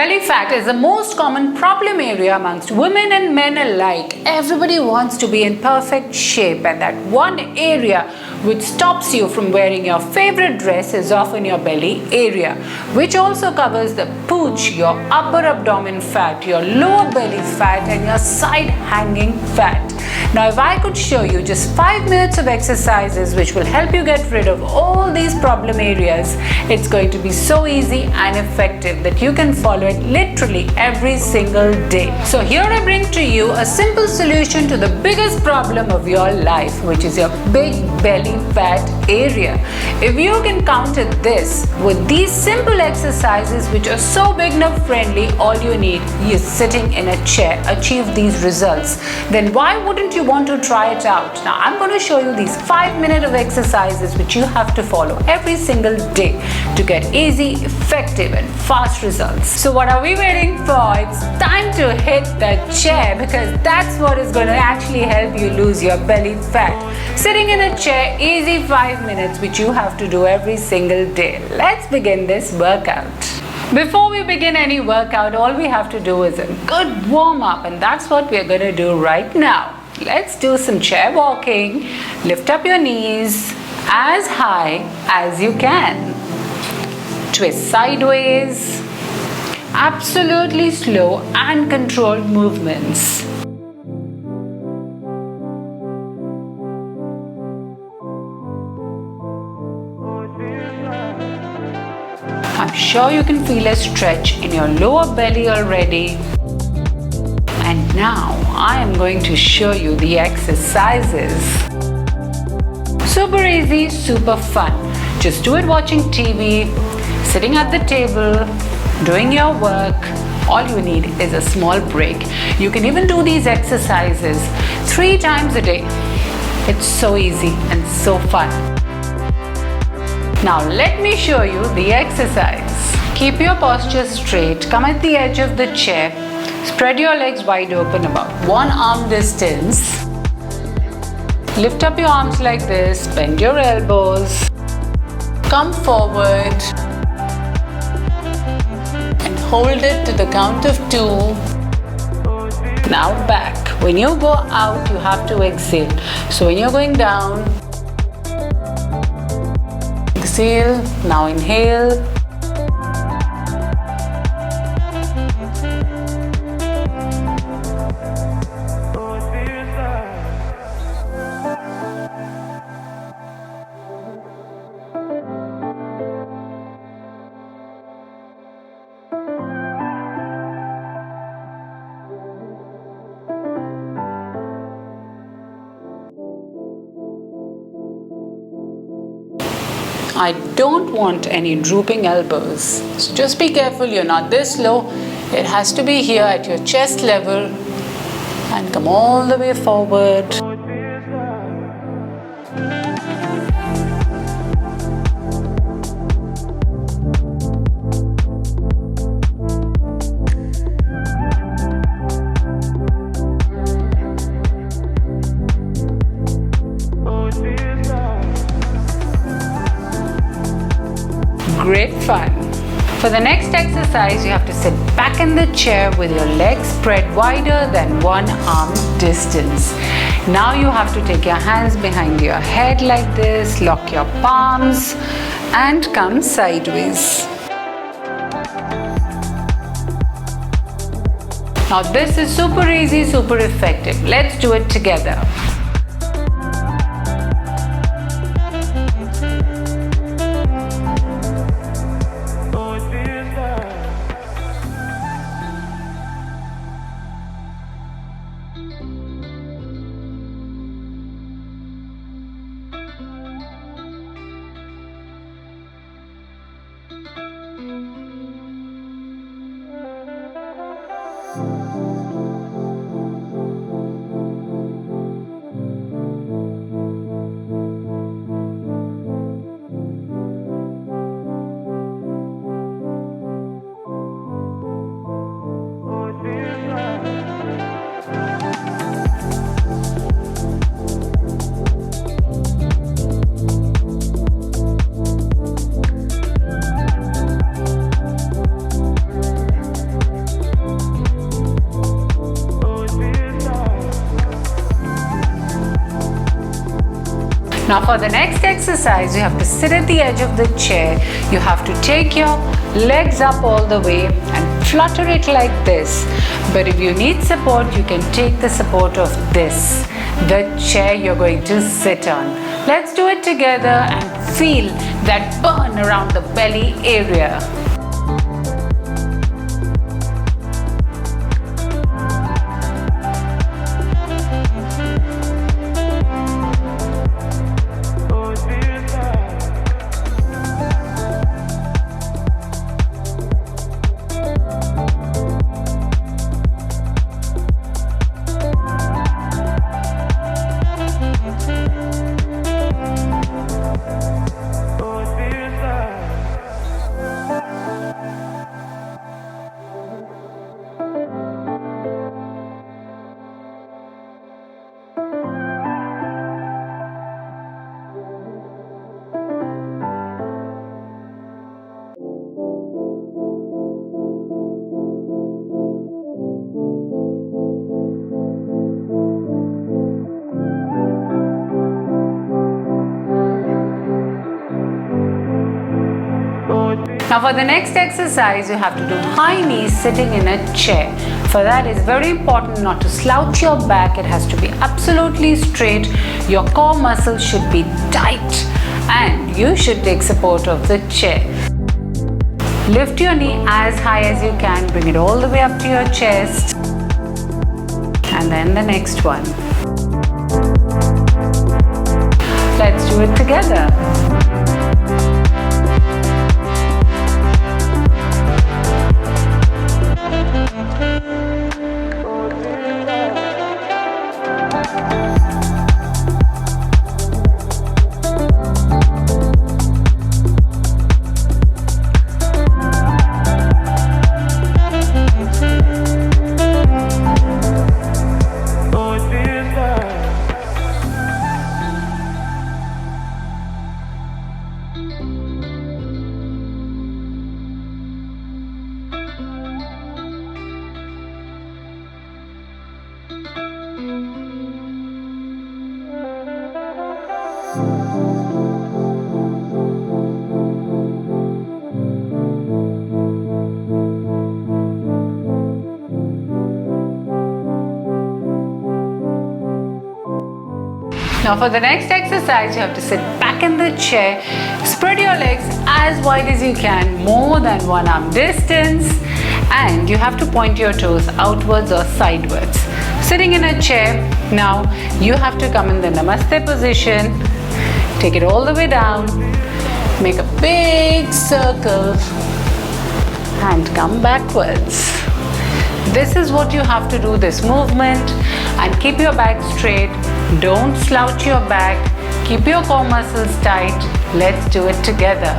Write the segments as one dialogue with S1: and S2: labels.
S1: Belly fat is the most common problem area amongst women and men alike. Everybody wants to be in perfect shape, and that one area which stops you from wearing your favorite dress is often your belly area, which also covers the pooch, your upper abdomen fat, your lower belly fat, and your side hanging fat. Now, if I could show you just 5 minutes of exercises which will help you get rid of all these problem areas, it's going to be so easy and effective that you can follow it literally every single day. So here I bring to you a simple solution to the biggest problem of your life, which is your big belly fat area. If you can counter this with these simple exercises which are so beginner friendly, all you need is sitting in a chair, achieve these results, then why wouldn't you want to try it out? Now I'm going to show you these 5 minutes of exercises which you have to follow every single day to get easy, effective and fast results. So what are we waiting for? It's time to hit the chair, because that's what is going to actually help you lose your belly fat. Sitting in a chair, easy 5 minutes which you have to do every single day. Let's begin this workout. Before we begin any workout, all we have to do is a good warm up, and that's what we are going to do right now. Let's do some chair walking. Lift up your knees as high as you can. Twist sideways. Absolutely slow and controlled movements. I'm sure you can feel a stretch in your lower belly already. And now I am going to show you the exercises. Super easy, super fun. Just do it watching TV, sitting at the table, doing your work. All you need is a small break. You can even do these exercises 3 times a day. It's so easy and so fun. Now let me show you the exercise. Keep your posture straight. Come at the edge of the chair. Spread your legs wide open, about 1 arm distance. Lift up your arms like this. Bend your elbows. Come forward. And hold it to the count of 2. Now back. When you go out, you have to exhale. So when you're going down, exhale. Now inhale. I don't want any drooping elbows. So just be careful you're not this low. It has to be here at your chest level. And come all the way forward. Great fun. For the next exercise, you have to sit back in the chair with your legs spread wider than 1 arm distance. Now you have to take your hands behind your head like this, lock your palms and come sideways. Now this is super easy, super effective. Let's do it together. Now for the next exercise, you have to sit at the edge of the chair. You have to take your legs up all the way and flutter it like this. But if you need support, you can take the support of this, the chair you're going to sit on. Let's do it together and feel that burn around the belly area. Now for the next exercise, you have to do high knees sitting in a chair. For that, it's very important not to slouch your back. It has to be absolutely straight. Your core muscles should be tight and you should take support of the chair. Lift your knee as high as you can. Bring it all the way up to your chest. And then the next one. Let's do it together. Now for the next exercise, you have to sit back in the chair, spread your legs as wide as you can, more than one arm distance, and you have to point your toes outwards or sideways. Sitting in a chair, now you have to come in the Namaste position, take it all the way down, make a big circle and come backwards. This is what you have to do, this movement, and keep your back straight. Don't slouch your back. Keep your core muscles tight. Let's do it together.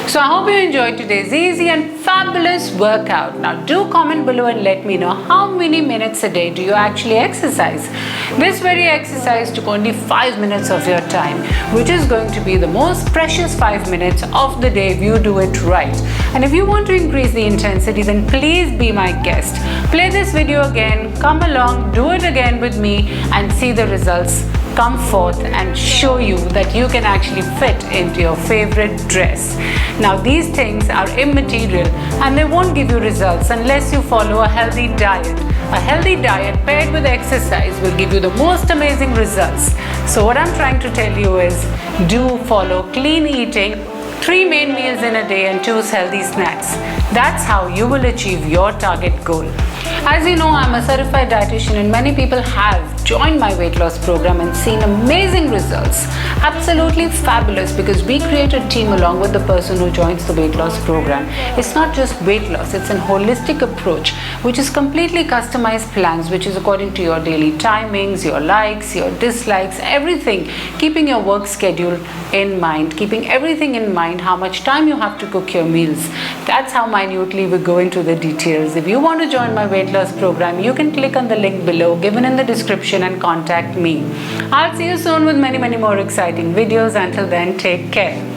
S1: So I hope you enjoyed today's easy and fabulous workout. Now do comment below and let me know how many minutes a day do you actually exercise. This very exercise took only 5 minutes of your time, which is going to be the most precious 5 minutes of the day if you do it right. And if you want to increase the intensity, then please be my guest. Play this video again, come along, do it again with me and see the results come forth and show you that you can actually fit into your favorite dress. Now, these things are immaterial and they won't give you results unless you follow a healthy diet. A healthy diet paired with exercise will give you the most amazing results. So what I'm trying to tell you is, do follow clean eating, 3 main meals in a day and choose healthy snacks. That's how you will achieve your target goal. As you know, I'm a certified dietitian and many people have joined my weight loss program and seen amazing results. Absolutely fabulous, because we create a team along with the person who joins the weight loss program. It's not just weight loss, it's a holistic approach which is completely customized plans, which is according to your daily timings, your likes, your dislikes, everything, keeping your work schedule in mind, keeping everything in mind, how much time you have to cook your meals. That's how minutely we go into the details. If you want to join my weight loss program, you can click on the link below given in the description and contact me. I'll see you soon with many more exciting videos. Until then, take care.